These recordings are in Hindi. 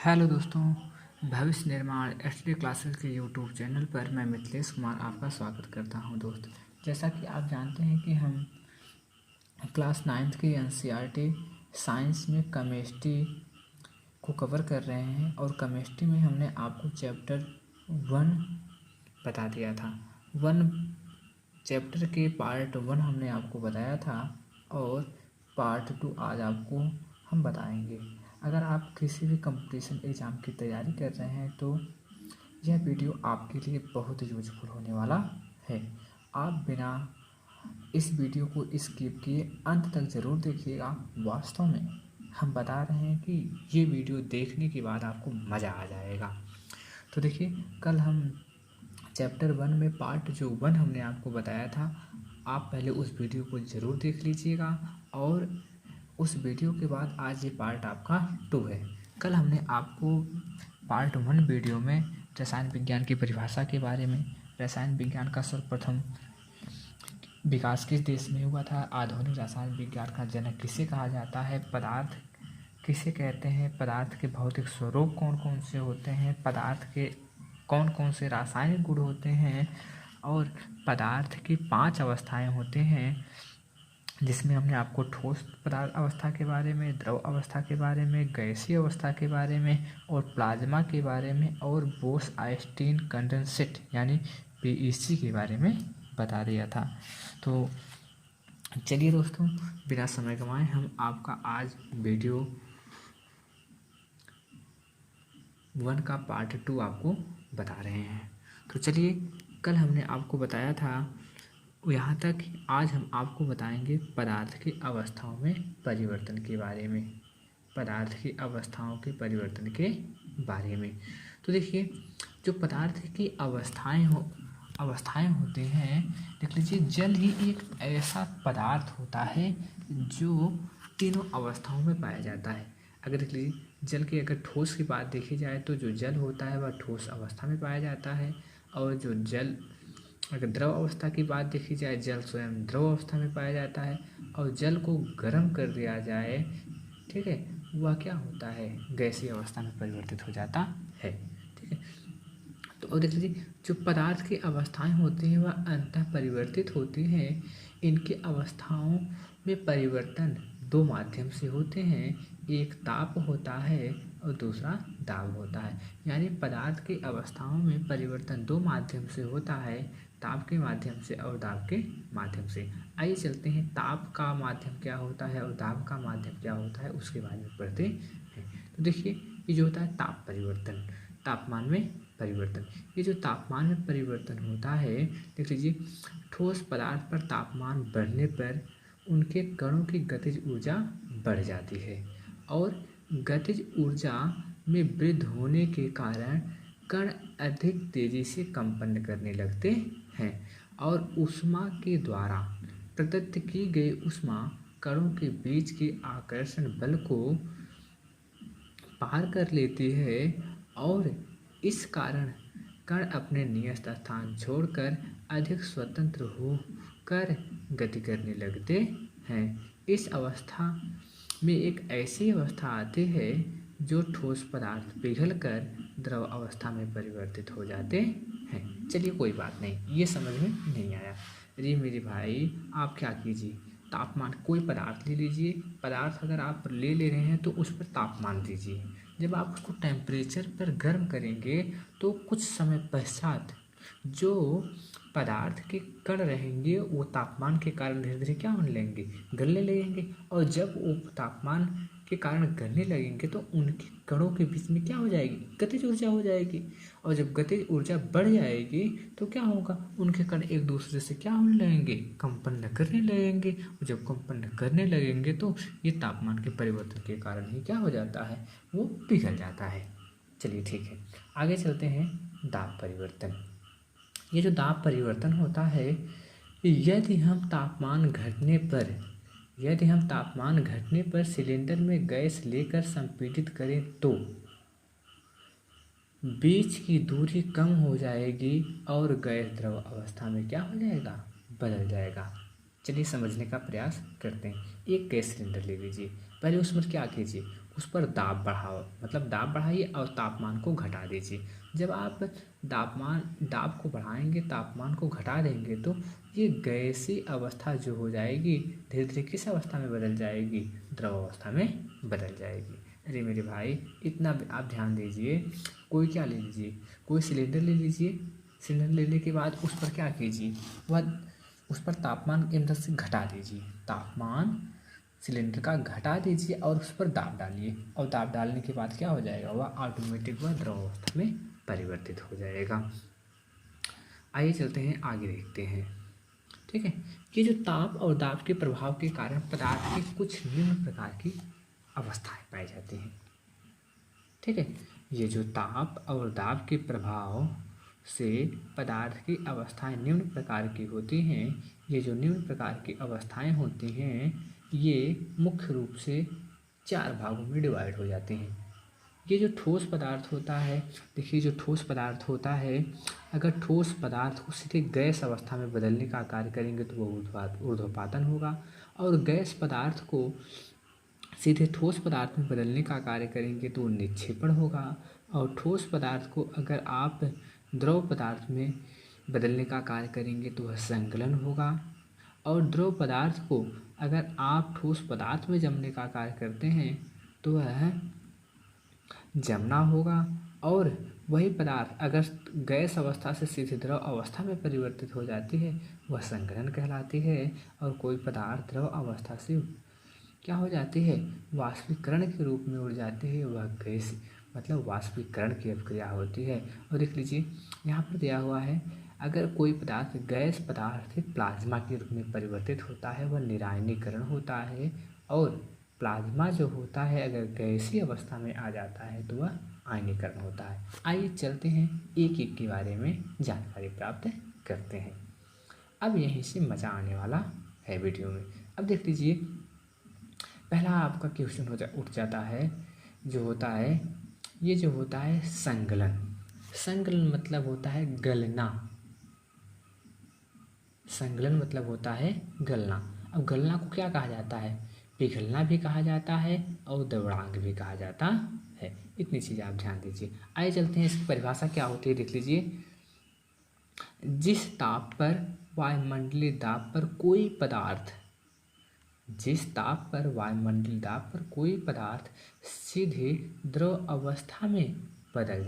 हेलो दोस्तों, भविष्य निर्माण एचडी क्लासेस के यूट्यूब चैनल पर मैं मिथिलेश कुमार आपका स्वागत करता हूं। दोस्त, जैसा कि आप जानते हैं कि हम क्लास 9th की एनसीईआरटी साइंस में केमिस्ट्री को कवर कर रहे हैं और केमिस्ट्री में हमने आपको चैप्टर 1 बता दिया था। चैप्टर के पार्ट 1 हमने आपको बताया था और पार्ट 2 आज आपको हम बताएंगे। अगर आप किसी भी कंपटीशन एग्ज़ाम की तैयारी कर रहे हैं तो यह वीडियो आपके लिए बहुत यूजफुल होने वाला है। आप बिना इस वीडियो को स्किप किए अंत तक ज़रूर देखिएगा। वास्तव में हम बता रहे हैं कि ये वीडियो देखने के बाद आपको मज़ा आ जाएगा। तो देखिए, कल हम चैप्टर 1 में पार्ट जो 1 हमने आपको बताया था, आप पहले उस वीडियो को ज़रूर देख लीजिएगा और उस वीडियो के बाद आज ये पार्ट आपका 2 है। कल हमने आपको पार्ट 1 वीडियो में रसायन विज्ञान की परिभाषा के बारे में, रसायन विज्ञान का सर्वप्रथम विकास किस देश में हुआ था, आधुनिक रसायन विज्ञान का जनक किसे कहा जाता है, पदार्थ किसे कहते हैं, पदार्थ के भौतिक स्वरूप कौन कौन से होते हैं, पदार्थ के कौन कौन से रासायनिक गुण होते हैं और पदार्थ की 5 अवस्थाएं होते हैं, जिसमें हमने आपको ठोस पदार्थ अवस्था के बारे में, द्रव अवस्था के बारे में, गैसीय अवस्था के बारे में और प्लाज्मा के बारे में और बोस-आइंस्टीन कंडेंसेट यानी पीईसी के बारे में बता दिया था। तो चलिए दोस्तों, बिना समय गंवाए हम आपका आज वीडियो 1 का पार्ट 2 आपको बता रहे हैं। तो चलिए, कल हमने आपको बताया था यहाँ तक। आज हम आपको बताएंगे पदार्थ की अवस्थाओं में परिवर्तन के बारे में, पदार्थ की अवस्थाओं के परिवर्तन के बारे में। तो देखिए, जो पदार्थ की अवस्थाएं होती हैं, देख लीजिए, जल ही एक ऐसा पदार्थ होता है जो तीनों अवस्थाओं में पाया जाता है। अगर देख लीजिए, जल की अगर ठोस की बात देखी जाए तो जो जल होता है वह ठोस अवस्था में पाया जाता है, और जो जल अगर द्रव अवस्था की बात देखी जाए, जल स्वयं द्रव अवस्था में पाया जाता है, और जल को गर्म कर दिया जाए, ठीक है, वह क्या होता है, गैसीय अवस्था में परिवर्तित हो जाता है। ठीक है, तो और देख लीजिए, जो पदार्थ की अवस्थाएं होती हैं वह अंततः परिवर्तित होती हैं। इनकी अवस्थाओं में परिवर्तन 2 माध्यम से होते हैं, एक ताप होता है और दूसरा दाब होता है। यानी पदार्थ की अवस्थाओं में परिवर्तन 2 माध्यम से होता है, ताप के माध्यम से और दाब के माध्यम से। आइए चलते हैं, ताप का माध्यम क्या होता है और दाब का माध्यम क्या होता है उसके बारे में पढ़ते हैं। तो देखिए, ये जो होता है ताप परिवर्तन, तापमान में परिवर्तन। ये जो तापमान में परिवर्तन होता है, देख लीजिए, ठोस पदार्थ पर तापमान बढ़ने पर उनके कणों की गतिज ऊर्जा बढ़ जाती है, और गतिज ऊर्जा में वृद्धि होने के कारण कण अधिक तेजी से कंपन करने लगते हैं, और ऊष्मा के द्वारा प्रदत्त की गई ऊष्मा कणों के बीच के आकर्षण बल को पार कर लेती है, और इस कारण कण अपने नियत स्थान छोड़कर अधिक स्वतंत्र होकर गति करने लगते हैं। इस अवस्था में एक ऐसी अवस्था आती है जो ठोस पदार्थ पिघलकर द्रव अवस्था में परिवर्तित हो जाते हैं। चलिए, कोई बात नहीं, ये समझ में नहीं आया। अरे मेरे भाई, आप क्या कीजिए, तापमान, कोई पदार्थ ले लीजिए, पदार्थ अगर आप ले रहे हैं तो उस पर तापमान दीजिए। जब आप उसको टेम्परेचर पर गर्म करेंगे तो कुछ समय पश्चात जो पदार्थ के कण रहेंगे वो तापमान के कारण धीरे धीरे क्या होने लगेंगे, गलने लगेंगे, और जब वो तापमान के कारण गलने लगेंगे तो उनके कणों के बीच में क्या हो जाएगी, गतिज ऊर्जा हो जाएगी, और जब गतिज ऊर्जा बढ़ जाएगी तो क्या होगा, उनके कण एक दूसरे से क्या होने लगेंगे, कंपन करने लगेंगे, और जब कंपन करने लगेंगे तो ये तापमान के परिवर्तन के कारण ही क्या हो जाता है, वो पिघल जाता है। चलिए ठीक है, आगे चलते हैं। दाब परिवर्तन। ये जो दाब परिवर्तन होता है, यदि हम तापमान घटने पर सिलेंडर में गैस लेकर संपीड़ित करें तो बीच की दूरी कम हो जाएगी और गैस द्रव अवस्था में क्या हो जाएगा, बदल जाएगा। चलिए समझने का प्रयास करते हैं। एक गैस सिलेंडर ले लीजिए, पहले उसमें क्या कीजिए, उस पर दाब बढ़ाओ, मतलब दाब बढ़ाइए और तापमान को घटा दीजिए। जब आप दाब को बढ़ाएंगे, तापमान को घटा देंगे, तो ये गैसीय अवस्था जो हो जाएगी धीरे धीरे किस अवस्था में बदल जाएगी, द्रव अवस्था में बदल जाएगी। अरे मेरे भाई, इतना आप ध्यान दीजिए। कोई क्या ले लीजिए, कोई सिलेंडर ले लीजिए। सिलेंडर लेने के बाद उस पर क्या कीजिए, वह उस पर तापमान की मदद से घटा दीजिए। तापमान सिलेंडर का घटा दीजिए और उस पर दाब डालिए, और दाब डालने के बाद क्या हो जाएगा, वह ऑटोमेटिक वह द्रव अवस्था में परिवर्तित हो जाएगा। आइए चलते हैं, आगे देखते हैं। ठीक है, ये जो ताप और दाब के प्रभाव के कारण पदार्थ की कुछ निम्न प्रकार की अवस्थाएं पाई जाती हैं। ठीक है, ये जो ताप और दाब के प्रभाव से पदार्थ की अवस्थाएं निम्न प्रकार की होती हैं। ये जो निम्न प्रकार की अवस्थाएं होती हैं, ये मुख्य रूप से 4 भागों में डिवाइड हो जाती हैं। ये जो ठोस पदार्थ होता है, देखिए जो ठोस पदार्थ होता है, अगर ठोस पदार्थ को सीधे गैस अवस्था में बदलने का कार्य करेंगे तो वह ऊर्ध्वपातन होगा, और गैस पदार्थ को सीधे ठोस पदार्थ में बदलने का कार्य करेंगे तो निक्षेपण होगा, और ठोस पदार्थ को अगर आप द्रव पदार्थ में बदलने का कार्य करेंगे तो वह संकलन होगा, और द्रव पदार्थ को अगर आप ठोस पदार्थ में जमने का कार्य करते हैं तो वह जमना होगा, और वही पदार्थ अगर गैस अवस्था से सीधे द्रव अवस्था में परिवर्तित हो जाती है वह संकलन कहलाती है, और कोई पदार्थ द्रव अवस्था से क्या हो जाती है, वाष्पीकरण के रूप में उड़ जाती है, वह गैस मतलब वाष्पीकरण की अभिक्रिया होती है। और देख लीजिए यहाँ पर दिया हुआ है, अगर कोई पदार्थ गैस पदार्थ से प्लाज्मा के रूप में परिवर्तित होता है वह निरायनीकरण होता है, और प्लाज्मा जो होता है अगर गैसीय अवस्था में आ जाता है तो वह आयनीकरण होता है। आइए चलते हैं, एक एक के बारे में जानकारी प्राप्त करते हैं। अब यहीं से मज़ा आने वाला है वीडियो में। अब देख लीजिए, पहला आपका क्वेश्चन उठ जाता है, जो होता है ये जो होता है संगलन। संगलन मतलब होता है गलना। संगलन मतलब होता है गलना। अब गलना को क्या कहा जाता है, पिघलना भी कहा जाता है और द्रवणांक भी कहा जाता है। इतनी चीज़ आप ध्यान दीजिए। आइए चलते हैं, इसकी परिभाषा क्या होती है, देख लीजिए। जिस ताप पर वायुमंडलीय दाब पर कोई पदार्थ सीधे द्रव अवस्था में बदल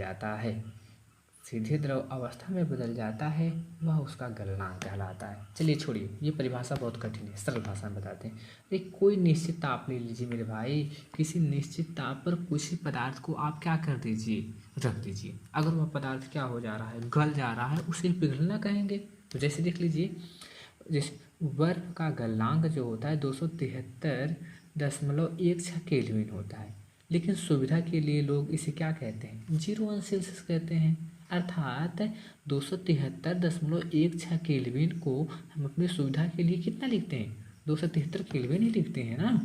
जाता है, वह उसका गलनांक कहलाता है। चलिए छोड़िए, ये परिभाषा बहुत कठिन है, सरल भाषा में बताते हैं। एक कोई निश्चित ताप ले लीजिए मेरे भाई, किसी निश्चित ताप पर किसी पदार्थ को आप क्या कर दीजिए, रख दीजिए। अगर वह पदार्थ क्या हो जा रहा है, गल जा रहा है, उसे पिघलना कहेंगे। तो जैसे देख लीजिए, जैसे बर्फ का गलनांक जो होता है 273.16 केल्विन होता है, लेकिन सुविधा के लिए लोग इसे क्या कहते हैं, 0 सेल्सियस कहते हैं। अर्थात 273.16 केल्विन को हम अपनी सुविधा के लिए कितना लिखते हैं, 273 केल्विन ही लिखते हैं ना।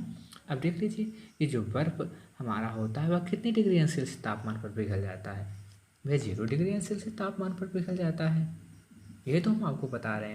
अब देख लीजिए, ये जो बर्फ हमारा होता है वह कितने डिग्री सेल्सियस तापमान पर पिघल जाता है, वह 0 डिग्री सेल्सियस तापमान पर पिघल जाता है। ये तो हम आपको बता रहे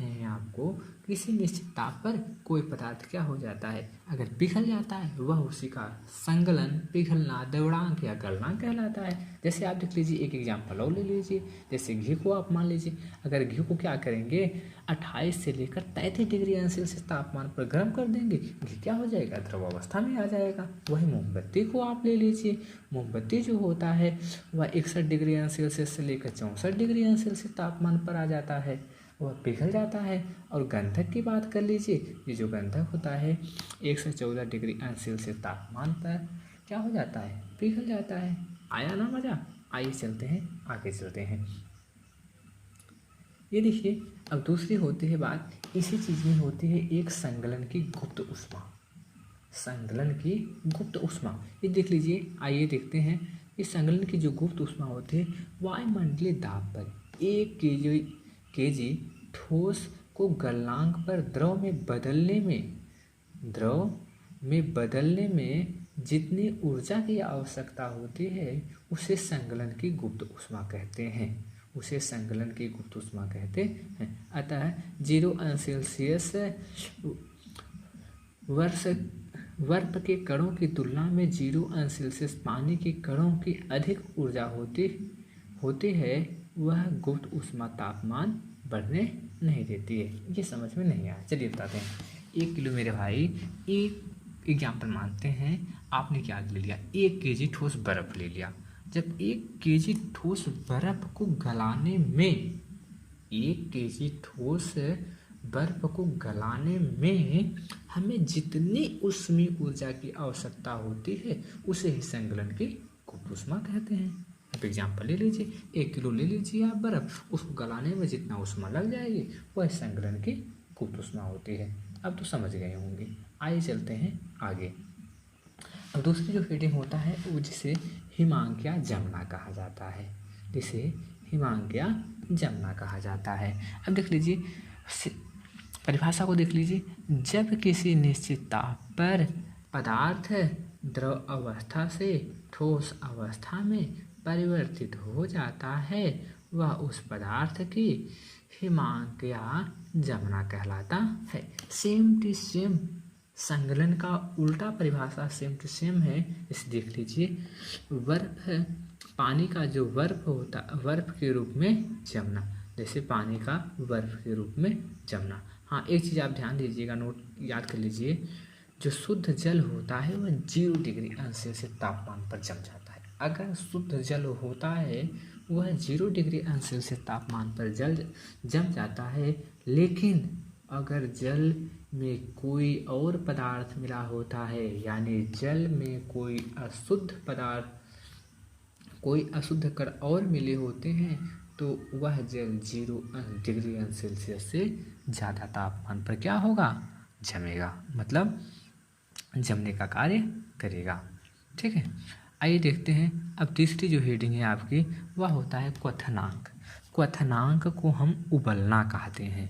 हैं आपको, किसी निश्चित ताप पर कोई पदार्थ क्या हो जाता है, अगर पिघल जाता है वह उसी का संगलन, पिघलना, द्रवणांक या गलनांक कहलाता है। जैसे आप देख लीजिए, एक एग्जाम्पल और ले लीजिए। जैसे घी को आप मान लीजिए, अगर घी को क्या करेंगे, 28 से लेकर 33 डिग्री सेल्सियस तापमान पर गर्म कर देंगे, घी क्या हो जाएगा, द्रव अवस्था में आ जाएगा। वही मोमबत्ती को आप ले लीजिए, मोमबत्ती जो होता है वह 61 डिग्री सेल्सियस से लेकर 64 डिग्री सेल्सियस तापमान पर आ जाता है, वह पिघल जाता है। और गंधक की बात कर लीजिए, ये जो गंधक होता है 114 डिग्री सेल्सियस तापमान पर क्या हो जाता है, पिघल जाता है। आया ना मज़ा। आइए चलते हैं, आगे चलते हैं। ये देखिए, अब दूसरी होती है बात, इसी चीज़ में होती है एक संगलन की गुप्त ऊष्मा। संगलन की गुप्त ऊष्मा, ये देख लीजिए। आइए देखते हैं, इस संगलन की जो गुप्त ऊष्मा होती है, वायुमंडलीय दाब पर 1 केजी ठोस को गलनांक पर द्रव में बदलने में जितनी ऊर्जा की आवश्यकता होती है उसे संगलन की गुप्त ऊष्मा कहते हैं। अतः 0 सेल्सियस वर्ष बर्फ के कणों की तुलना में 0 अंश सेल्सियस पानी के कणों की अधिक ऊर्जा होती है, वह गुप्त ऊष्मा तापमान बढ़ने नहीं देती है। ये समझ में नहीं आया, चलिए बताते हैं। 1 किलो मेरे भाई, एक एग्जाम्पल मानते हैं, आपने क्या ले लिया, 1 केजी ठोस बर्फ ले लिया। जब 1 केजी ठोस बर्फ को गलाने में 1 केजी ठोस बर्फ को गलाने में हमें जितनी ऊष्मीय ऊर्जा की आवश्यकता होती है उसे ही संगलन की गुप्त ऊष्मा कहते हैं। अब एग्जाम्पल ले लीजिए, 1 किलो ले लीजिए आप बर्फ, उसको गलाने में जितना ऊष्मा लग जाएगी वह संगलन की गुप्त ऊष्मा होती है। अब तो समझ गए होंगे। आइए चलते हैं आगे। अब दूसरी जो हेडिंग होता है वो जिसे हिमांक्या जमुना कहा जाता है, जिसे हिमांक्या जमुना कहा जाता है। अब देख लीजिए परिभाषा को, देख लीजिए, जब किसी निश्चित ताप पर पदार्थ द्रव अवस्था से ठोस अवस्था में परिवर्तित हो जाता है वह उस पदार्थ की हिमांक्या जमुना कहलाता है। सेम टू सेम संगलन का उल्टा परिभाषा सेम टू सेम है। इसे देख लीजिए, बर्फ, पानी का जो बर्फ होता, बर्फ के रूप में जमना, जैसे पानी का बर्फ के रूप में जमना। हाँ, एक चीज़ आप ध्यान दीजिएगा, नोट याद कर लीजिए, जो शुद्ध जल होता है वह 0 डिग्री सेल्सियस तापमान पर जम जाता है। अगर शुद्ध जल होता है वह 0 डिग्री सेल्सियस तापमान पर जम जाता है, लेकिन अगर जल में कोई और पदार्थ मिला होता है, यानी जल में कोई अशुद्ध कण और मिले होते हैं, तो वह जल 0 डिग्री सेल्सियस से ज़्यादा तापमान पर क्या होगा, जमेगा, मतलब जमने का कार्य करेगा। ठीक है, आइए देखते हैं। अब तीसरी जो हेडिंग है आपकी वह होता है क्वथनांक। क्वथनांक को हम उबलना कहते हैं,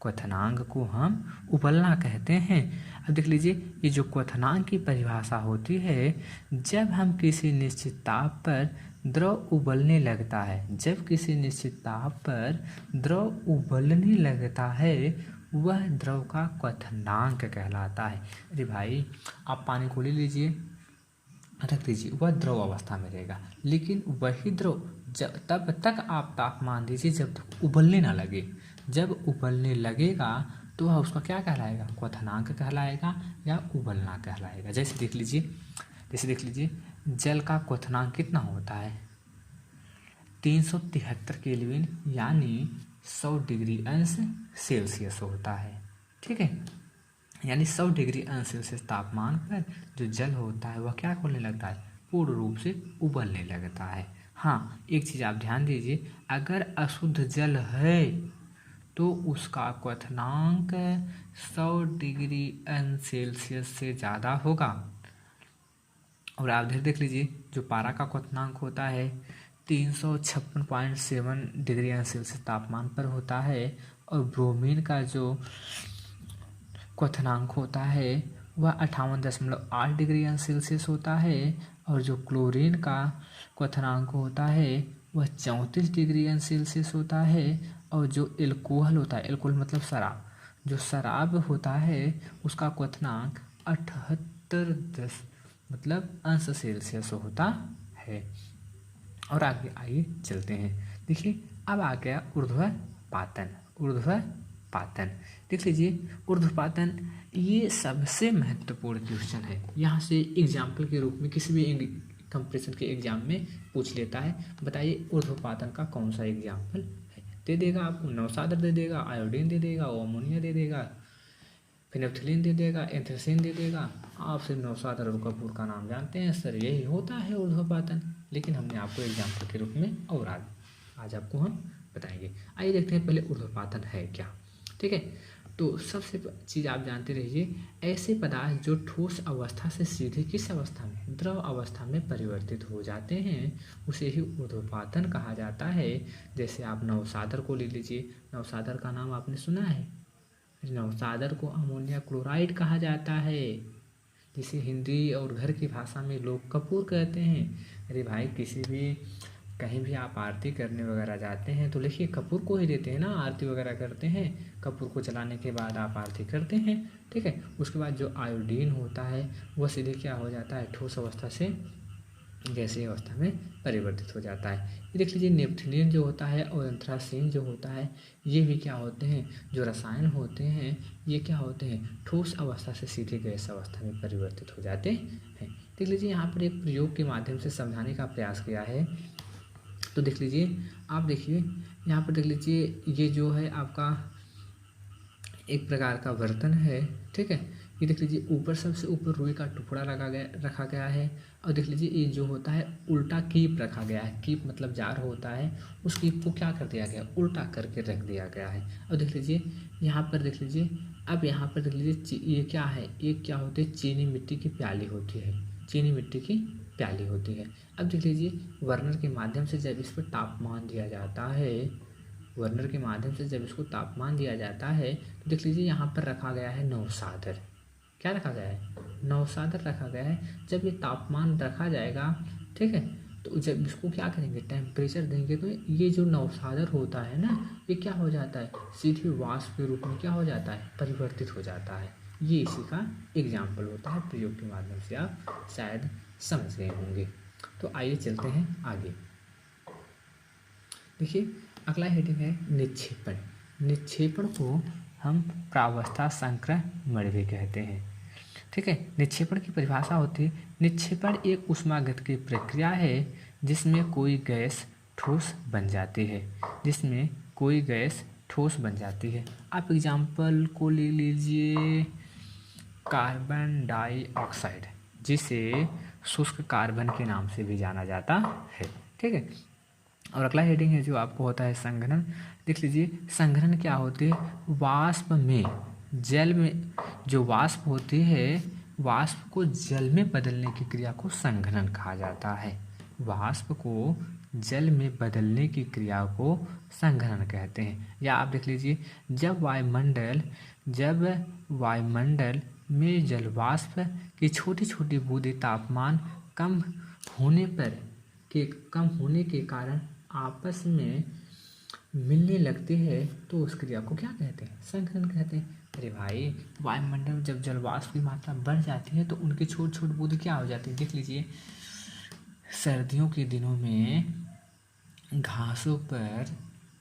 क्वथनांक को हम उबलना कहते हैं। अब देख लीजिए, ये जो क्वथनांक की परिभाषा होती है, जब हम किसी निश्चित ताप पर द्रव उबलने लगता है, जब किसी निश्चित ताप पर द्रव उबलने लगता है वह द्रव का क्वथनांक कहलाता है। अरे भाई, आप पानी को ले लीजिए, रख दीजिए, वह द्रव अवस्था में रहेगा, लेकिन वही द्रव तब तक आप तापमान दीजिए जब तक उबलने ना लगे। जब उबलने लगेगा तो वह उसका क्या कहलाएगा, क्वथनांक कहलाएगा या उबलना कहलाएगा। जैसे देख लीजिए जल का क्वथनांक कितना होता है, 373 केल्विन यानी 100 डिग्री अंश सेल्सियस होता है। ठीक है, यानी 100 डिग्री अंश सेल्सियस तापमान पर जो जल होता है वह क्या होने लगता है, पूर्ण रूप से उबलने लगता है। हाँ, एक चीज़ आप ध्यान दीजिए, अगर अशुद्ध जल है तो उसका क्वथनांक 100 डिग्री अंश सेल्सियस से ज़्यादा होगा। और आप देख लीजिए, जो पारा का क्वथनांक होता है 356.7 डिग्री अंश सेल्सियस तापमान पर होता है, और ब्रोमीन का जो क्वथनांक होता है वह 58.8 डिग्री अंश सेल्सियस होता है, और जो क्लोरीन का क्वथनांक होता है वह 34 डिग्री अंश सेल्सियस होता है, और जो एल्कोहल होता है, एल्कोहल मतलब शराब, जो शराब होता है उसका क्वथनांक 78 मतलब अंश सेल्सियस होता है। और आगे आइए चलते हैं। देखिए, अब आ गया ऊर्ध्वपातन। ऊर्ध्वपातन देख लीजिए, ऊर्ध्वपातन ये सबसे महत्वपूर्ण क्वेश्चन है। यहाँ से एग्जाम्पल के रूप में किसी भी कंपटीशन के एग्जाम में पूछ लेता है, बताइए ऊर्ध्वपातन का कौन सा एग्जाम्पल है। दे देगा आपको, नवसादर दे देगा, आयोडीन दे देगा, अमोनिया दे देगा, फिनेप्थिलीन दे देगा, एंथ्रेसीन दे देगा। आप सिर्फ नवसादर और कपूर का नाम जानते हैं सर, यही होता है ऊर्ध्वपातन, लेकिन हमने आपको एग्जाम्पल के रूप में और आज आपको हम बताएंगे। आइए देखते हैं पहले ऊर्ध्वपातन है क्या। ठीक है, तो सबसे चीज़ आप जानते रहिए, ऐसे पदार्थ जो ठोस अवस्था से सीधे किस अवस्था में, द्रव अवस्था में परिवर्तित हो जाते हैं उसे ही ऊर्ध्वपातन कहा जाता है। जैसे आप नवसादर को ले लीजिए, नवसादर का नाम आपने सुना है, नवसादर को अमोनिया क्लोराइड कहा जाता है, जिसे हिंदी और घर की भाषा में लोग कपूर कहते हैं। अरे भाई, किसी भी कहीं भी आप आरती करने वगैरह जाते हैं तो लिखिए कपूर को ही देते हैं ना, आरती वगैरह करते हैं, कपूर को जलाने के बाद आप आरती करते हैं। ठीक है, उसके बाद जो आयोडीन होता है वह सीधे क्या हो जाता है, ठोस अवस्था से गैसीय अवस्था में परिवर्तित हो जाता है। ये देख लीजिए नेपथलीन जो होता है और एंथ्रासीन जो होता है, ये भी क्या होते हैं, जो रसायन होते हैं ये क्या होते हैं, ठोस अवस्था से सीधे गैस अवस्था में परिवर्तित हो जाते हैं। देख लीजिए यहाँ पर एक प्रयोग के माध्यम से समझाने का प्रयास किया है। तो देख लीजिए, आप देखिए यहाँ पर देख लीजिए, ये जो है आपका एक प्रकार का बर्तन है। ठीक है, ये देख लीजिए ऊपर सबसे ऊपर रुई का टुकड़ा रखा गया है। और देख लीजिए ये जो होता है उल्टा कीप रखा गया है। कीप मतलब जार होता है, उस कीप को क्या कर दिया गया, उल्टा करके रख दिया गया है। और देख लीजिए यहाँ पर देख लीजिए, अब यहाँ पर देख लीजिए ये क्या है, ये क्या होती है, चीनी मिट्टी की प्याली होती है, चीनी मिट्टी की प्याली होती है। अब देख लीजिए बर्नर के माध्यम से जब इस पर तापमान दिया जाता है, बर्नर के माध्यम से जब इसको तापमान दिया जाता है तो देख लीजिए यहाँ पर रखा गया है नवसादर। क्या रखा गया है, नवसादर रखा गया है। जब ये तापमान रखा जाएगा, ठीक है, तो जब इसको क्या करेंगे, टेम्परेचर देंगे, तो ये जो नवसादर होता है ना, ये क्या हो जाता है, सीधे वाष्प के रूप में क्या हो जाता है, परिवर्तित हो जाता है। ये इसी का एग्जाम्पल होता है, प्रयोग के माध्यम से आप शायद समझ गए होंगे। तो आइए चलते हैं आगे। देखिए अगला हेडिंग है निक्षेपण। निक्षेपण को हम प्रावस्था संक्रमण भी कहते हैं। ठीक है, निक्षेपण की परिभाषा होती है, निक्षेपण एक ऊष्मागतिकीय प्रक्रिया है जिसमें कोई गैस ठोस बन जाती है, जिसमें कोई गैस ठोस बन जाती है। आप एग्जाम्पल को ले लीजिए कार्बन डाइऑक्साइड, जिसे शुष्क कार्बन के नाम से भी जाना जाता है। ठीक है, और अगला हेडिंग है जो आपको होता है संघनन। देख लीजिए संघनन क्या होती है, वाष्प में, जल में जो वाष्प होती है, वाष्प को जल में बदलने की क्रिया को संघनन कहा जाता है। वाष्प को जल में बदलने की क्रिया को संघनन कहते हैं। या आप देख लीजिए जब वायुमंडल में जल वाष्प की छोटी छोटी बूंदें तापमान कम होने के कारण आपस में मिलने लगती है तो उस क्रिया को क्या कहते हैं, संघनन कहते हैं। अरे भाई, वायुमंडल में जब जल वाष्प की मात्रा बढ़ जाती है तो उनकी छोटी छोटी बूंदें क्या हो जाती है। देख लीजिए सर्दियों के दिनों में घासों पर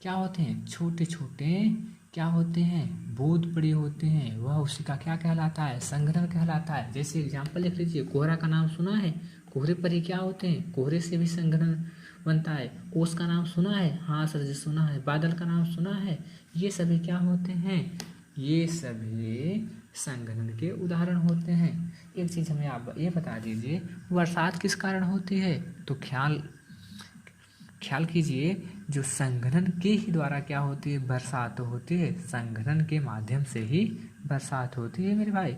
क्या होते हैं, छोटे छोटे क्या होते हैं, बूंद पड़ी होते हैं, वह उसी का क्या कहलाता है, संघनन कहलाता है। जैसे एग्जाम्पल लिख लीजिए, कोहरा का नाम सुना है, कोहरे पर ही क्या होते हैं, कोहरे से भी संघनन बनता है। ओस का नाम सुना है, हाँ सर जी सुना है। बादल का नाम सुना है। ये सभी क्या होते हैं, ये सभी संघनन के उदाहरण होते हैं। एक चीज़ हमें आप ये बता दीजिए, बरसात किस कारण होती है, तो ख्याल कीजिए, जो संघनन के ही द्वारा क्या होती है, बरसात होती है। संघनन के माध्यम से ही बरसात होती है मेरे भाई।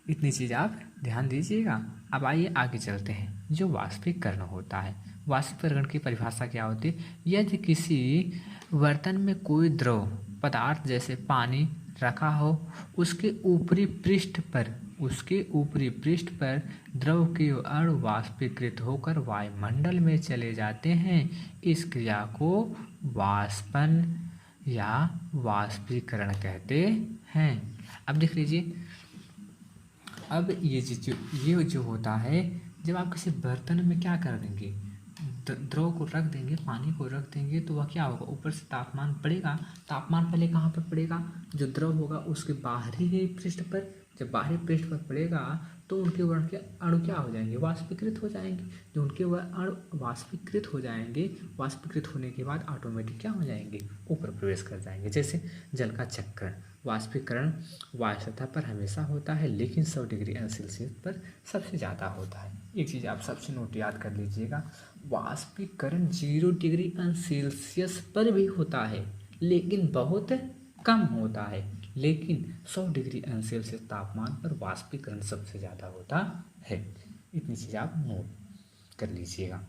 इतनी चीज़ आप ध्यान दीजिएगा। अब आइए आगे चलते हैं। जो वाष्पीकरण होता है, वाष्पीकरण की परिभाषा क्या होती है, यदि किसी बर्तन में कोई द्रव पदार्थ जैसे पानी रखा हो, उसके ऊपरी पृष्ठ पर द्रव के अणु वाष्पीकृत होकर वायुमंडल में चले जाते हैं। इस क्रिया को वाष्पन या वाष्पीकरण कहते हैं। अब देख लीजिए, अब ये जो होता है, जब आप किसी बर्तन में क्या कर देंगे, द्रव को रख देंगे, पानी को रख देंगे, तो वह क्या होगा, ऊपर से तापमान पड़ेगा। तापमान पहले कहाँ पर पड़ेगा, जो द्रव होगा उसके बाहरी पृष्ठ पर। जब बाहरी पृष्ठ पर पड़ेगा तो उनके वर्ण के अणु क्या हो जाएंगे, वाष्पीकृत हो जाएंगे। जो उनके अणु वाष्पीकृत हो जाएंगे, वाष्पीकृत होने के बाद ऑटोमेटिक क्या हो जाएंगे, ऊपर प्रवेश कर जाएंगे। जैसे जल का चक्रण, वाष्पीकरण वायु सतह पर हमेशा होता है, लेकिन 100 डिग्री सेल्सियस पर सबसे ज़्यादा होता है। एक चीज़ आप सबसे नोट याद कर लीजिएगा, वाष्पीकरण 0 डिग्री सेल्सियस पर भी होता है, लेकिन बहुत कम होता है। लेकिन 100 डिग्री सेल्सियस तापमान पर वाष्पीकरण सबसे ज़्यादा होता है। इतनी चीज़ आप नोट कर लीजिएगा।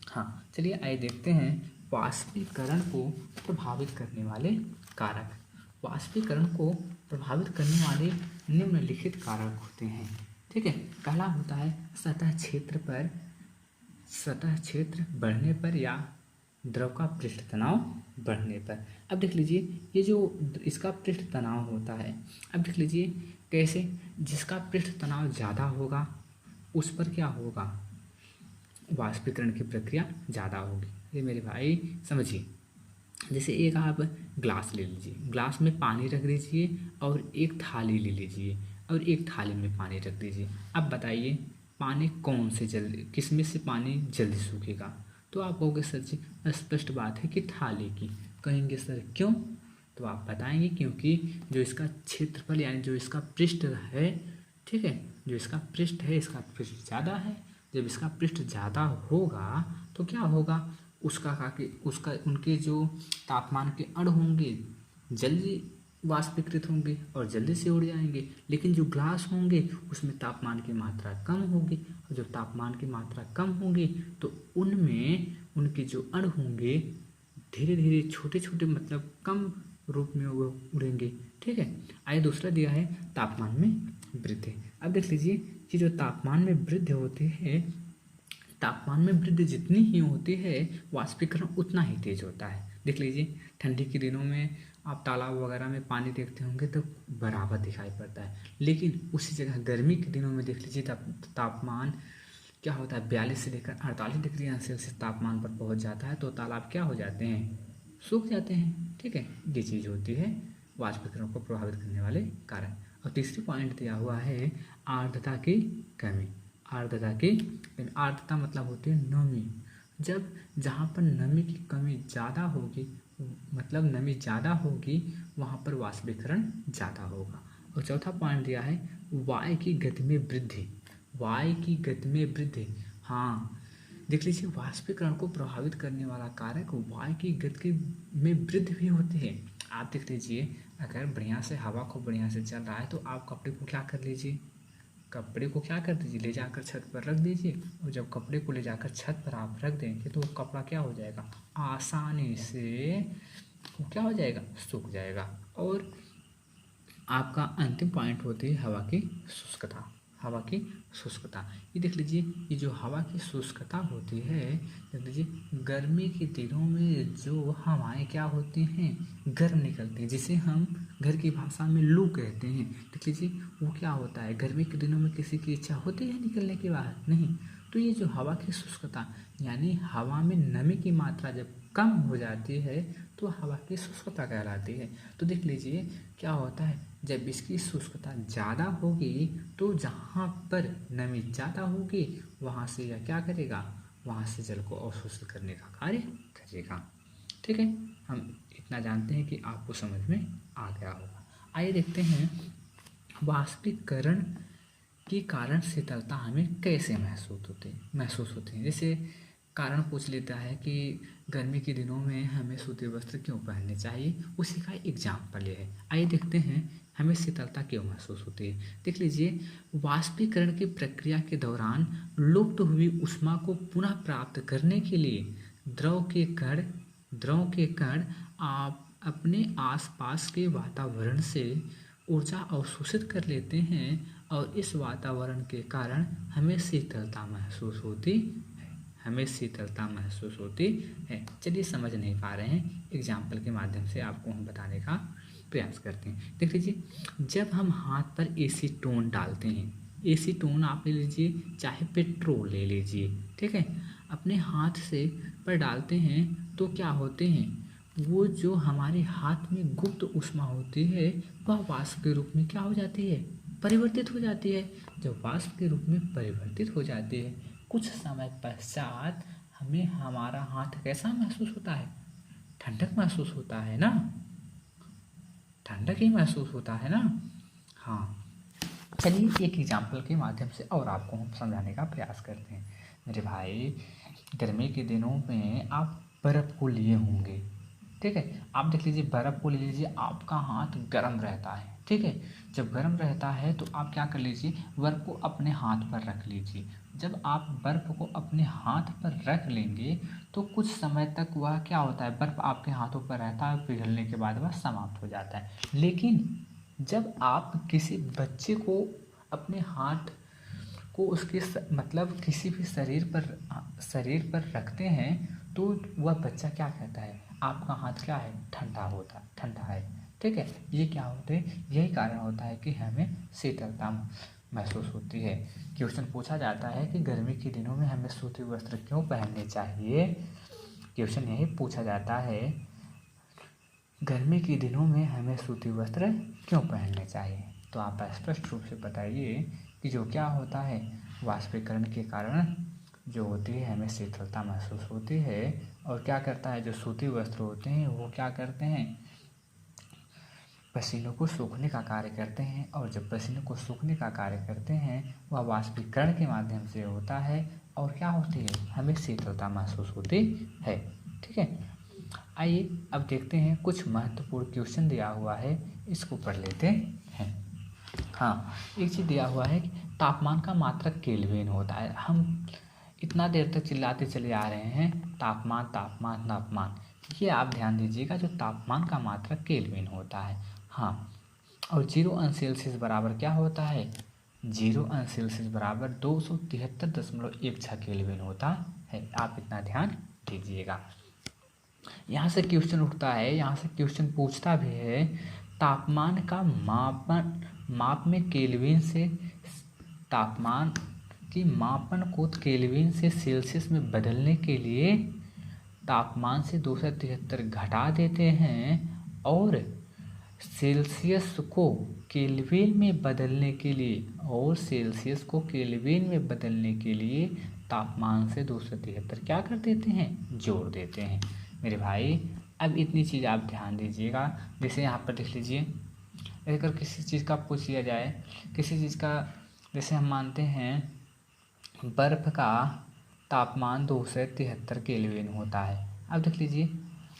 हाँ, चलिए आइए देखते हैं वाष्पीकरण को प्रभावित करने वाले कारक। वाष्पीकरण को प्रभावित करने वाले निम्नलिखित कारक होते हैं। ठीक है, पहला होता है सतह क्षेत्र पर सतह क्षेत्र बढ़ने पर या द्रव का पृष्ठ तनाव बढ़ने पर। अब देख लीजिए ये जो इसका पृष्ठ तनाव होता है, अब देख लीजिए कैसे, जिसका पृष्ठ तनाव ज़्यादा होगा उस पर क्या होगा, वाष्पीकरण की प्रक्रिया ज़्यादा होगी। ये मेरे भाई समझिए, जैसे एक आप ग्लास ले लीजिए, ग्लास में पानी रख दीजिए और एक थाली ले लीजिए और एक थाली में पानी रख दीजिए। अब बताइए पानी कौन से जल्दी, किसमें से पानी जल्दी सूखेगा? तो आप कहोगे सर जी स्पष्ट बात है कि थाली की। कहेंगे सर क्यों? तो आप बताएंगे क्योंकि जो इसका क्षेत्रफल यानी जो इसका पृष्ठ है, ठीक है, जो इसका पृष्ठ है इसका पृष्ठ ज़्यादा है। जब इसका पृष्ठ ज़्यादा होगा तो क्या होगा, उसका उनके जो तापमान के अणु होंगे जल्दी वाष्पीकृत होंगे और जल्दी से उड़ जाएंगे। लेकिन जो ग्लास होंगे उसमें तापमान की मात्रा कम होगी, और जब तापमान की मात्रा कम होगी तो उनमें उनके जो अणु होंगे धीरे धीरे छोटे छोटे मतलब कम रूप में वो उड़ेंगे। ठीक है। आइए दूसरा दिया है तापमान में वृद्धि। अब देख लीजिए कि जो तापमान में वृद्धि होती है, तापमान में वृद्धि जितनी ही होती है वाष्पीकरण उतना ही तेज होता है। देख लीजिए ठंडी के दिनों में आप तालाब वगैरह में पानी देखते होंगे तो बराबर दिखाई पड़ता है, लेकिन उसी जगह गर्मी के दिनों में देख लीजिए तापमान क्या होता है 42 से लेकर 48 डिग्री सेल्सियस तापमान पर पहुंच जाता है, तो तालाब क्या हो जाते हैं, सूख जाते हैं। ठीक है, ये चीज़ होती है वाष्पीकरण को प्रभावित करने वाले कारक। और तीसरी पॉइंट दिया हुआ है आर्द्रता की कमी। आर्द्रता की कमी, आर्द्रता मतलब होती है नमी। जब जहाँ पर नमी की कमी ज़्यादा होगी, मतलब नमी ज़्यादा होगी, वहाँ पर वाष्पीकरण ज़्यादा होगा। और चौथा पॉइंट दिया है वायु की गति में वृद्धि। वायु की गति में वृद्धि, हाँ देख लीजिए वाष्पीकरण को प्रभावित करने वाला कारक वायु की गति में वृद्धि भी होती है। आप देख लीजिए अगर बढ़िया से हवा को बढ़िया से चल रहा है तो आप कपड़े को क्या कर लीजिए, कपड़े को क्या कर दीजिए, ले जाकर छत पर रख दीजिए। और जब कपड़े को ले जाकर छत पर आप रख देंगे तो कपड़ा क्या हो जाएगा, आसानी से वो क्या हो जाएगा, सूख जाएगा। और आपका अंतिम पॉइंट होती है हवा की शुष्कता। हवा की शुष्कता, ये देख लीजिए ये जो हवा की शुष्कता होती है, देख लीजिए गर्मी के दिनों में जो हवाएं क्या होती हैं, गर्म निकलती हैं, जिसे हम घर की भाषा में लू कहते हैं। देख लीजिए वो क्या होता है, गर्मी के दिनों में किसी की इच्छा होती है निकलने के बाहर, नहीं। तो ये जो हवा की शुष्कता यानी हवा में नमी की मात्रा जब कम हो जाती है तो हवा की शुष्कता कहलाती है। तो देख लीजिए क्या होता है, जब इसकी शुष्कता ज़्यादा होगी तो जहाँ पर नमी ज़्यादा होगी वहाँ से यह क्या करेगा, वहाँ से जल को अवशोषित करने का कार्य करेगा। ठीक है, हम इतना जानते हैं कि आपको समझ में आ गया होगा। आइए देखते हैं वाष्पीकरण के कारण शीतलता हमें कैसे महसूस होती है। जैसे कारण पूछ लेता है कि गर्मी के दिनों में हमें सूती वस्त्र क्यों पहनने चाहिए, उसी का एग्जाम्पल ये है। आइए देखते हैं हमें शीतलता क्यों महसूस होती है। देख लीजिए वाष्पीकरण की प्रक्रिया के दौरान लुप्त हुई ऊष्मा को पुनः प्राप्त करने के लिए द्रव के कण आप अपने आसपास के वातावरण से ऊर्जा अवशोषित कर लेते हैं और इस वातावरण के कारण हमें शीतलता महसूस होती है। चलिए समझ नहीं पा रहे हैं, एग्जाम्पल के माध्यम से आपको हम बताने का प्रयास करते हैं। देख लीजिए जब हम हाथ पर एसीटोन डालते हैं, एसीटोन आप ले लीजिए चाहे पेट्रोल ले लीजिए, ठीक है, अपने हाथ से पर डालते हैं तो क्या होते हैं, वो जो हमारे हाथ में गुप्त ऊष्मा होती है वह वाष्प के रूप में क्या हो जाती है, परिवर्तित हो जाती है। जब वाष्प के रूप में परिवर्तित हो जाती है कुछ समय पश्चात हमें हमारा हाथ कैसा महसूस होता है, ठंडक महसूस होता है ना, ठंडक ही महसूस होता है ना। हाँ चलिए एक एग्जाम्पल के माध्यम से और आपको हम समझाने का प्रयास करते हैं। मेरे भाई गर्मी के दिनों में आप बर्फ़ को लिए होंगे, ठीक है, आप देख लीजिए बर्फ़ को ले लीजिए, आपका हाथ गर्म रहता है, ठीक है, जब गर्म रहता है तो आप क्या कर लीजिए बर्फ़ को अपने हाथ पर रख लीजिए। जब आप बर्फ़ को अपने हाथ पर रख लेंगे तो कुछ समय तक वह क्या होता है, बर्फ़ आपके हाथों पर रहता है, पिघलने के बाद वह समाप्त हो जाता है। लेकिन जब आप किसी बच्चे को अपने हाथ को उसके मतलब किसी भी शरीर पर रखते हैं तो वह बच्चा क्या कहता है, आपका हाथ क्या है, ठंडा है। ठीक है, ये क्या होते हैं, यही कारण होता है कि हमें शीतलता महसूस होती है। क्वेश्चन पूछा जाता है कि गर्मी के दिनों में हमें सूती वस्त्र क्यों पहनने चाहिए। क्वेश्चन यही पूछा जाता है, गर्मी के दिनों में हमें सूती वस्त्र क्यों पहनने चाहिए। तो आप स्पष्ट रूप से बताइए कि जो क्या होता है, वाष्पीकरण के कारण जो होती है हमें शीतलता महसूस होती है। और क्या करता है, जो सूती वस्त्र होते हैं वो क्या करते हैं, पसीनों को सूखने का कार्य करते हैं। और जब पसीनों को सूखने का कार्य करते हैं वह वाष्पीकरण के माध्यम से होता है और क्या होती है, हमें शीतलता महसूस होती है। ठीक है, आइए अब देखते हैं कुछ महत्वपूर्ण क्वेश्चन दिया हुआ है, इसको पढ़ लेते हैं। हाँ, एक चीज़ दिया हुआ है कि तापमान का मात्रक केल्विन होता है। हम इतना देर तक चिल्लाते चले आ रहे हैं तापमान तापमान तापमान, ये आप ध्यान दीजिएगा, जो तापमान का मात्रक केल्विन होता है। हाँ, और 0 अंश सेल्सियस बराबर क्या होता है, 0 अंश सेल्सियस बराबर 273.16 केल्विन होता है। आप इतना ध्यान दीजिएगा। यहाँ से क्वेश्चन उठता है, यहाँ से क्वेश्चन पूछता भी है, तापमान का माप में केल्विन से, तापमान की मापन को केल्विन से सेल्सियस में बदलने के लिए तापमान से 273 घटा देते हैं और सेल्सियस को केल्विन में बदलने के लिए तापमान से 273 क्या कर देते हैं, जोड़ देते हैं। मेरे भाई अब इतनी चीज़ आप ध्यान दीजिएगा। जैसे यहाँ पर देख लीजिए, अगर किसी चीज़ का पूछ लिया जाए, किसी चीज़ का, जैसे हम मानते हैं बर्फ़ का तापमान 273 केल्विन होता है। अब देख लीजिए,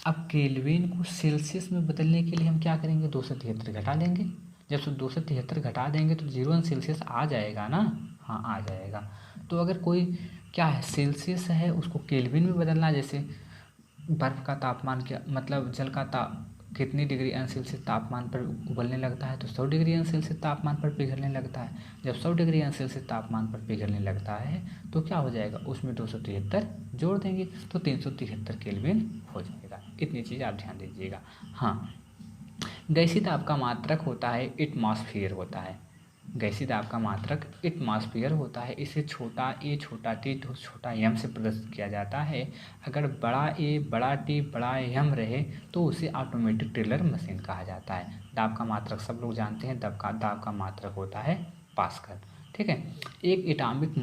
अब केल्विन को सेल्सियस में बदलने के लिए हम क्या करेंगे, 273 घटा लेंगे। जब 273 घटा देंगे तो 0 अंश सेल्सियस आ जाएगा ना, हाँ आ जाएगा। तो अगर कोई क्या है, सेल्सियस है, उसको केल्विन में बदलना, जैसे बर्फ़ का तापमान क्या मतलब जल का कितनी डिग्री अंश सेल्सियस तापमान पर उबलने लगता है, तो 100 डिग्री अंश सेल्सियस तापमान पर पिघलने लगता है। जब 100 डिग्री अंश सेल्सियस तापमान पर पिघलने लगता है तो क्या हो जाएगा, उसमें 273 जोड़ देंगे तो 373 केल्विन हो जाएगा। इतनी चीज़ आप ध्यान दीजिएगा। हाँ, गैसीय दाब का मात्रक होता है एटमॉस्फेयर होता है। गैसीय दाब का मात्रक एटमॉस्फेयर होता है। इसे छोटा ए छोटा टी छोटा एम से प्रदर्शित किया जाता है। अगर बड़ा ए बड़ा टी बड़ा एम रहे तो उसे ऑटोमेटिक टेलर मशीन कहा जाता है। दाब का मात्रक सब लोग जानते हैं, दाब का मात्रक होता है पास्कल। ठीक है, एक एटॉमिक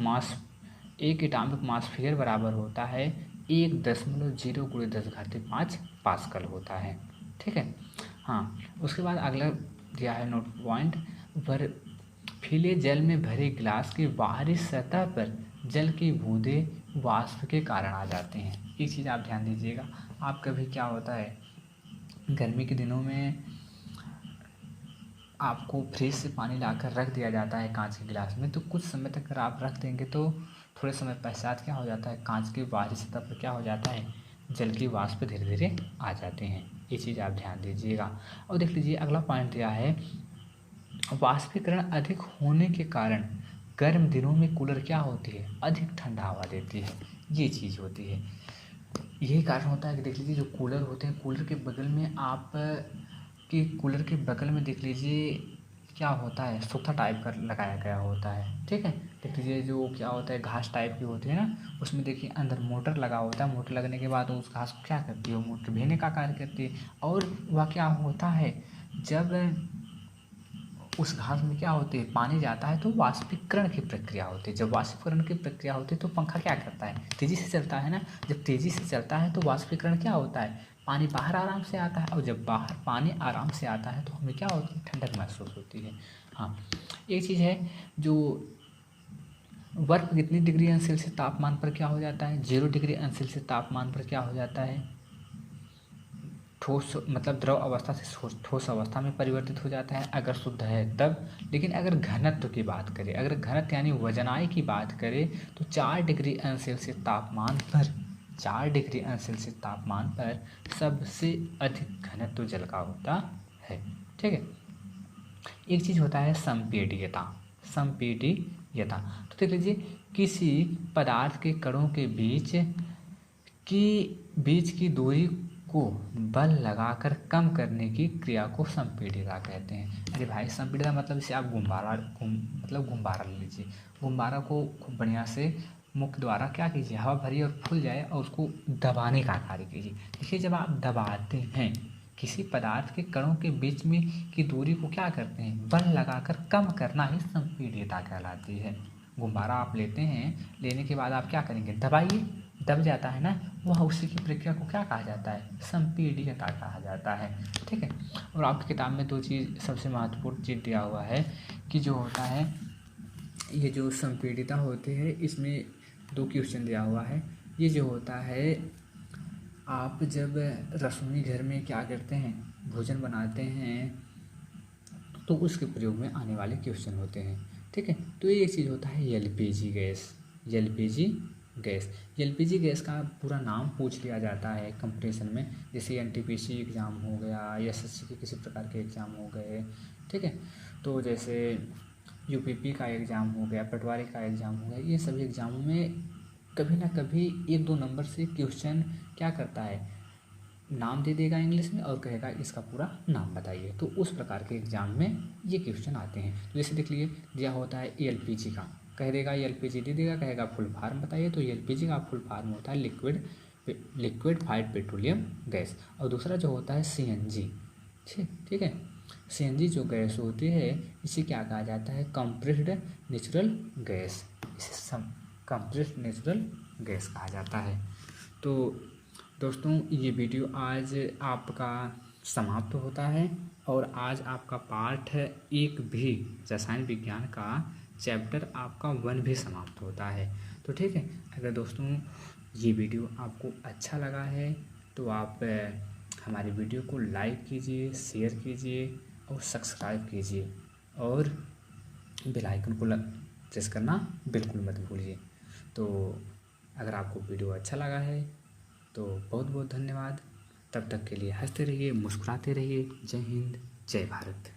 मासफेयर बराबर होता है 1.0 × 10⁵ पास्कल होता है। ठीक है, हाँ, उसके बाद अगला दिया है नोट पॉइंट, बर्फीले जल में भरे गिलास की बाहरी सतह पर जल की बूंदें वाष्प के कारण आ जाते हैं। एक चीज़ आप ध्यान दीजिएगा, आप कभी क्या होता है, गर्मी के दिनों में आपको फ्रिज से पानी लाकर रख दिया जाता है कांच के गिलास में, तो कुछ समय तक अगर आप रख देंगे तो थोड़े समय पश्चात क्या हो जाता है, कांच की बाहरी सतह पर क्या हो जाता है, जल की वाष्प धीरे धीरे आ जाते हैं। ये चीज़ आप ध्यान दीजिएगा। और देख लीजिए अगला पॉइंट दिया है, वाष्पीकरण अधिक होने के कारण गर्म दिनों में कूलर क्या होती है, अधिक ठंडा हवा देती है। ये चीज़ होती है, यही कारण होता है कि देख लीजिए जो कूलर होते हैं, कूलर के बगल में देख लीजिए क्या होता है, सूखा टाइप का लगाया गया होता है। ठीक है, देख लीजिए जो क्या होता है, घास टाइप की होती है ना, उसमें देखिए अंदर मोटर लगा होता है। मोटर लगने के बाद उस घास को क्या करती है, वो मोटर भेने का कार्य करती है। और वह क्या होता है, जब उस घास में क्या होती है, पानी जाता है तो वाष्पीकरण की प्रक्रिया होती है। जब वाष्पीकरण की प्रक्रिया होती है तो पंखा क्या करता है, तेज़ी से चलता है ना। जब तेज़ी से चलता है तो वाष्पीकरण क्या होता है, पानी बाहर आराम से आता है। और जब बाहर पानी आराम से आता है तो हमें क्या होती है, ठंडक महसूस होती है। हाँ, एक चीज़ है, जो बर्फ़ कितनी डिग्री अंश सेल्सियस तापमान पर क्या हो जाता है, 0 डिग्री अंश सेल्सियस तापमान पर क्या हो जाता है, ठोस मतलब द्रव अवस्था से ठोस अवस्था में परिवर्तित हो जाता है अगर शुद्ध है तब। लेकिन अगर घनत्व की बात करें, अगर घनत्व यानी वजनाई की बात करें तो 4 डिग्री अंश सेल्सियस तापमान पर सबसे अधिक घनत्व जल का होता है। ठीक है, एक चीज़ होता है संपीड्यता। यथा। तो देख लीजिए, किसी पदार्थ के कणों के बीच की दूरी को बल लगाकर कम करने की क्रिया को संपीड़िता कहते हैं। अरे भाई, संपीड़िता मतलब जैसे आप गुब्बारा ले लीजिए। गुब्बारा को खूब बढ़िया से मुख द्वारा क्या कीजिए, हवा भरिए और फूल जाए और उसको दबाने का कार्य कीजिए। देखिए, जब आप दबाते हैं किसी पदार्थ के कणों के बीच में की दूरी को क्या करते हैं, बल लगाकर कम करना ही संपीड़िता कहलाती है। गुब्बारा आप लेते हैं, लेने के बाद आप क्या करेंगे, दबाइए, दब जाता है ना, वह उसी की प्रक्रिया को क्या कहा जाता है, संपीड़िता कहा जाता है। ठीक है। और आपकी किताब में 2 चीज़ सबसे महत्वपूर्ण चीज़ दिया हुआ है कि जो होता है, ये जो संपीड़िता होते हैं इसमें 2 क्वेश्चन दिया हुआ है। ये जो होता है, आप जब रसोई घर में क्या करते हैं, भोजन बनाते हैं, तो उसके प्रयोग में आने वाले क्वेश्चन होते हैं। ठीक है। तो ये एक चीज़ होता है एलपीजी गैस। एलपीजी गैस का पूरा नाम पूछ लिया जाता है कंपटीशन में, जैसे एनटीपीसी एग्ज़ाम हो गया, एसएससी के किसी प्रकार के एग्ज़ाम हो गए। ठीक है। तो जैसे यूपीपी का एग्ज़ाम हो गया, पटवारी का एग्ज़ाम हो गया, ये सभी एग्ज़ामों में कभी ना कभी 1-2 नंबर से क्वेश्चन क्या करता है, नाम दे देगा इंग्लिश में और कहेगा इसका पूरा नाम बताइए। तो उस प्रकार के एग्ज़ाम में ये क्वेश्चन आते हैं। तो जैसे देख लीजिए, दिया होता है एलपीजी का, कह देगा एलपीजी दे देगा, कहेगा फुल फार्म बताइए। तो एलपीजी का फुल फार्म होता है लिक्विड पेट्रोलियम गैस। और दूसरा जो होता है सीएनजी। ठीक है। सीएनजी जो गैस होती है इसे क्या कहा जाता है, कंप्रेस्ड नेचुरल गैस। इसे कंप्रेस्ड नेचुरल गैस कहा जाता है। तो दोस्तों, ये वीडियो आज आपका समाप्त होता है और आज आपका पाठ 1 भी, रसायन विज्ञान का चैप्टर आपका 1 भी समाप्त होता है। तो ठीक है, अगर दोस्तों ये वीडियो आपको अच्छा लगा है तो आप हमारी वीडियो को लाइक कीजिए, शेयर कीजिए और सब्सक्राइब कीजिए और बेल आइकन को प्रेस करना बिल्कुल मत भूलिए। तो अगर आपको वीडियो अच्छा लगा है तो बहुत बहुत धन्यवाद। तब तक के लिए हंसते रहिए, मुस्कुराते रहिए। जय हिंद, जय भारत।